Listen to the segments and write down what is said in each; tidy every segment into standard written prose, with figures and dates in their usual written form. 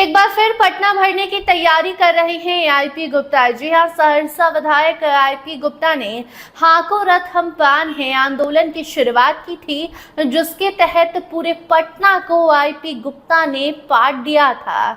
एक बार फिर पटना भरने की तैयारी कर रहे हैं आईपी गुप्ता। जी हां, सहरसा विधायक आईपी गुप्ता ने हाको रथ हम पान है आंदोलन की शुरुआत की थी, जिसके तहत पूरे पटना को आईपी गुप्ता ने पाट दिया था।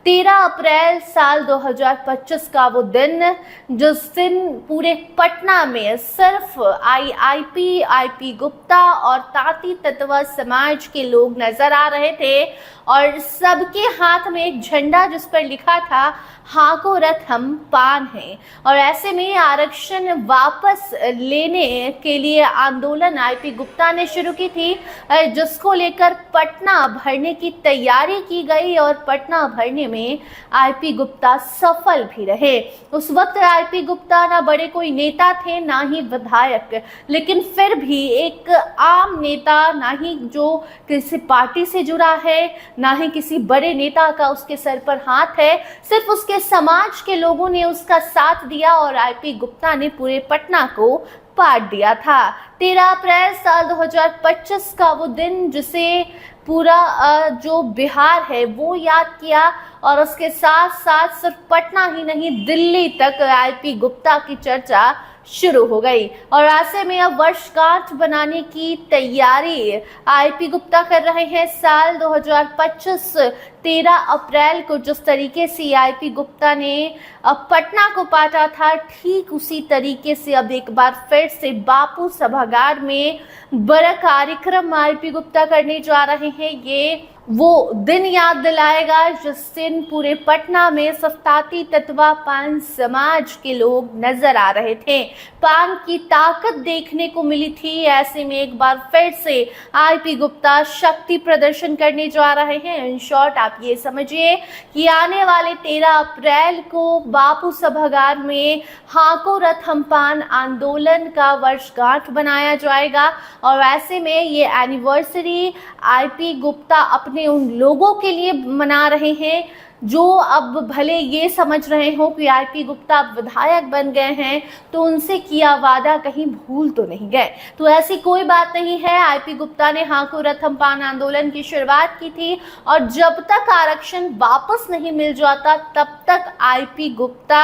13 अप्रैल साल 2025 का वो दिन, जिस दिन पूरे पटना में सिर्फ आईपी गुप्ता और ताती तत्व समाज के लोग नजर आ रहे थे और सबके हाथ में एक झंडा जिस पर लिखा था हाको रथ हम पान है। और ऐसे में आरक्षण वापस लेने के लिए आंदोलन आईपी गुप्ता ने शुरू की थी, जिसको लेकर पटना भरने की तैयारी की गई और पटना भरने में आईपी गुप्ता सफल भी रहे। उस वक्त आईपी गुप्ता ना बड़े कोई नेता थे ना ही विधायक, लेकिन फिर भी एक आम नेता, ना ही जो किसी पार्टी से जुड़ा है ना ही किसी बड़े नेता का उसके सर पर हाथ है, सिर्फ उसके समाज के लोगों ने उसका साथ दिया और आईपी गुप्ता ने पूरे पटना को पाट दिया था। 13 अप्रैल साल 2025 का वो दिन, जिसे पूरा जो बिहार है वो याद किया और उसके साथ साथ सिर्फ पटना ही नहीं दिल्ली तक आईपी गुप्ता की चर्चा शुरू हो गई। और ऐसे में अब वर्षगांठ बनाने की तैयारी आईपी गुप्ता कर रहे हैं। साल 2025 13 अप्रैल को जिस तरीके से आईपी गुप्ता ने पटना को पाटा था, ठीक उसी तरीके से अब एक बार फिर से बापू सभागार में बड़ा कार्यक्रम आईपी गुप्ता करने जा रहे हैं। ये वो दिन याद दिलाएगा जिस दिन पूरे पटना में सफ्ताती तत्वा पान समाज के लोग नजर आ रहे थे, पान की ताकत देखने को मिली थी। ऐसे में एक बार फिर से आईपी गुप्ता शक्ति प्रदर्शन करने जा रहे हैं। इन शॉर्ट आप ये समझिए कि आने वाले 13 अप्रैल को बापू सभागार में हाको रथ हम पान आंदोलन का वर्षगांठ बनाया जाएगा और ऐसे में ये एनिवर्सरी आईपी गुप्ता अपने उन लोगों के लिए मना रहे हैं जो अब भले ये समझ रहे हो कि आईपी गुप्ता अब विधायक बन गए हैं तो उनसे किया वादा कहीं भूल तो नहीं गए। तो ऐसी कोई बात नहीं है। आईपी गुप्ता ने हाको रथ हम पान आंदोलन की शुरुआत की थी और जब तक आरक्षण वापस नहीं मिल जाता तब तक आईपी गुप्ता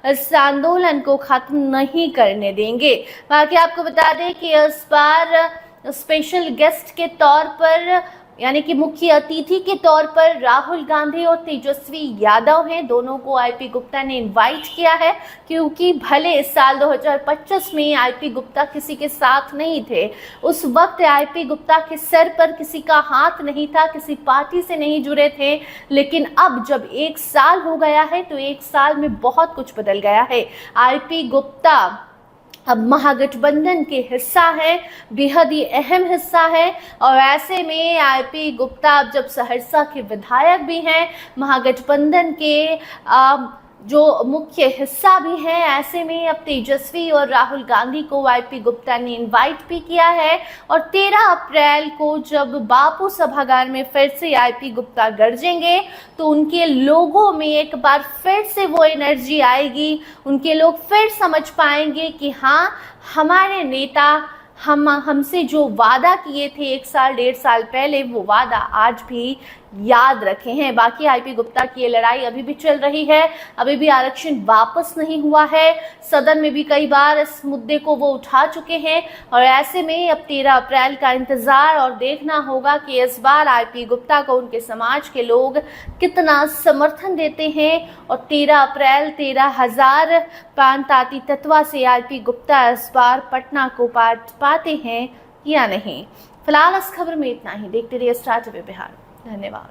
इस आंदोलन को खत्म नहीं करने देंगे। बाकी आपको बता दें कि इस बार स्पेशल गेस्ट के तौर पर, यानी कि मुख्य अतिथि के तौर पर राहुल गांधी और तेजस्वी यादव हैं। दोनों को आईपी गुप्ता ने इनवाइट किया है, क्योंकि भले साल 2025 में आईपी गुप्ता किसी के साथ नहीं थे, उस वक्त आईपी गुप्ता के सर पर किसी का हाथ नहीं था, किसी पार्टी से नहीं जुड़े थे, लेकिन अब जब 1 साल हो गया है तो 1 साल में बहुत कुछ बदल गया है। आईपी गुप्ता अब महागठबंधन के हिस्सा है, बेहद ही अहम हिस्सा है और ऐसे में आईपी गुप्ता अब जब सहरसा के विधायक भी हैं, महागठबंधन के जो मुख्य हिस्सा भी है, ऐसे में अब तेजस्वी और राहुल गांधी को आईपी गुप्ता ने इनवाइट भी किया है। और 13 अप्रैल को जब बापू सभागार में फिर से आईपी गुप्ता गरजेंगे तो उनके लोगों में एक बार फिर से वो एनर्जी आएगी, उनके लोग फिर समझ पाएंगे कि हाँ, हमारे नेता हमसे जो वादा किए थे 1 साल 1.5 साल पहले, वो वादा आज भी याद रखे हैं। बाकी आईपी गुप्ता की ये लड़ाई अभी भी चल रही है, अभी भी आरक्षण वापस नहीं हुआ है। सदन में भी कई बार इस मुद्दे को वो उठा चुके हैं और ऐसे में अब 13 अप्रैल का इंतजार और देखना होगा कि इस बार आईपी गुप्ता को उनके समाज के लोग कितना समर्थन देते हैं और 13 अप्रैल 13,000 पान ताती तत्वा से आईपी गुप्ता इस बार पटना को पाते हैं या नहीं। फिलहाल इस खबर में इतना ही। देखते रहिए स्टार टीवी बिहार। धन्यवाद।